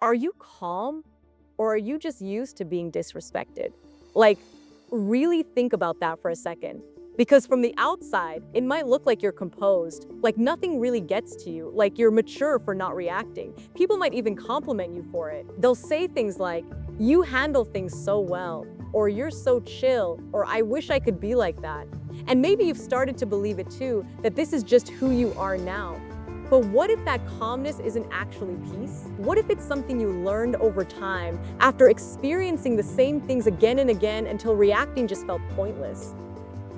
Are you calm or are you just used to being disrespected? Like, really think about that for a second. Because from the outside, it might look like you're composed, like nothing really gets to you, like you're mature for not reacting. People might even compliment you for it. They'll say things like, you handle things so well, or you're so chill, or I wish I could be like that. And maybe you've started to believe it too, that this is just who you are now. But what if that calmness isn't actually peace? What if it's something you learned over time after experiencing the same things again and again until reacting just felt pointless?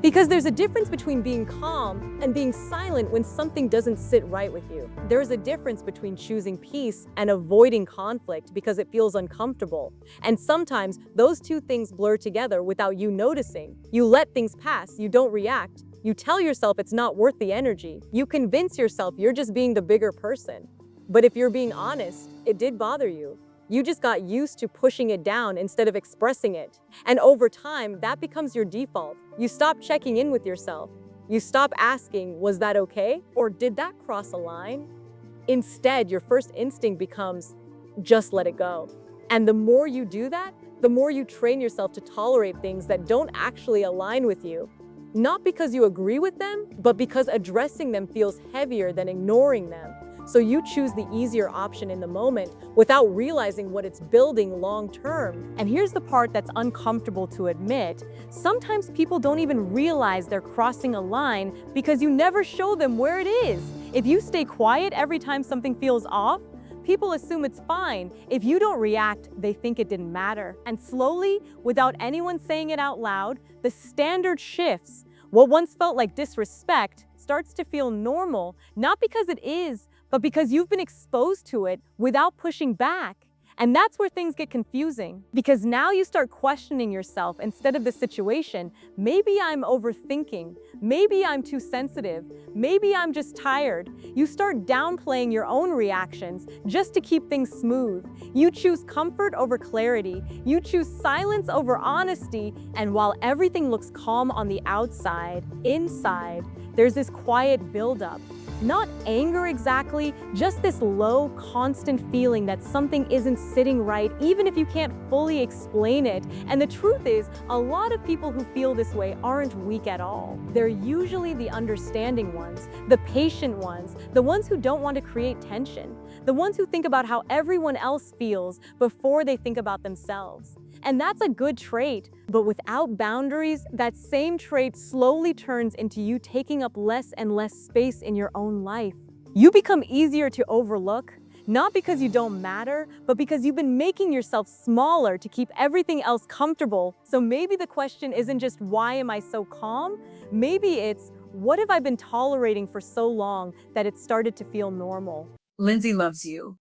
Because there's a difference between being calm and being silent when something doesn't sit right with you. There's a difference between choosing peace and avoiding conflict because it feels uncomfortable. And sometimes those two things blur together without you noticing. You let things pass, you don't react. You tell yourself it's not worth the energy. You convince yourself you're just being the bigger person. But if you're being honest, it did bother you. You just got used to pushing it down instead of expressing it. And over time, that becomes your default. You stop checking in with yourself. You stop asking, was that okay? Or did that cross a line? Instead, your first instinct becomes, just let it go. And the more you do that, the more you train yourself to tolerate things that don't actually align with you. Not because you agree with them, but because addressing them feels heavier than ignoring them. So you choose the easier option in the moment without realizing what it's building long term. And here's the part that's uncomfortable to admit. Sometimes people don't even realize they're crossing a line because you never show them where it is. If you stay quiet every time something feels off, people assume it's fine. If you don't react, they think it didn't matter. And slowly, without anyone saying it out loud, the standard shifts. What once felt like disrespect starts to feel normal, not because it is, but because you've been exposed to it without pushing back. And that's where things get confusing, because now you start questioning yourself instead of the situation. Maybe I'm overthinking. Maybe I'm too sensitive. Maybe I'm just tired. You start downplaying your own reactions just to keep things smooth. You choose comfort over clarity. You choose silence over honesty. And while everything looks calm on the outside, inside, there's this quiet buildup. Not anger exactly, just this low, constant feeling that something isn't sitting right, even if you can't fully explain it. And the truth is, a lot of people who feel this way aren't weak at all. They're usually the understanding ones, the patient ones, the ones who don't want to create tension, the ones who think about how everyone else feels before they think about themselves. And that's a good trait, but without boundaries, that same trait slowly turns into you taking up less and less space in your own life. You become easier to overlook, not because you don't matter, but because you've been making yourself smaller to keep everything else comfortable. So maybe the question isn't just, why am I so calm? Maybe it's, what have I been tolerating for so long that it started to feel normal? Lindsay loves you.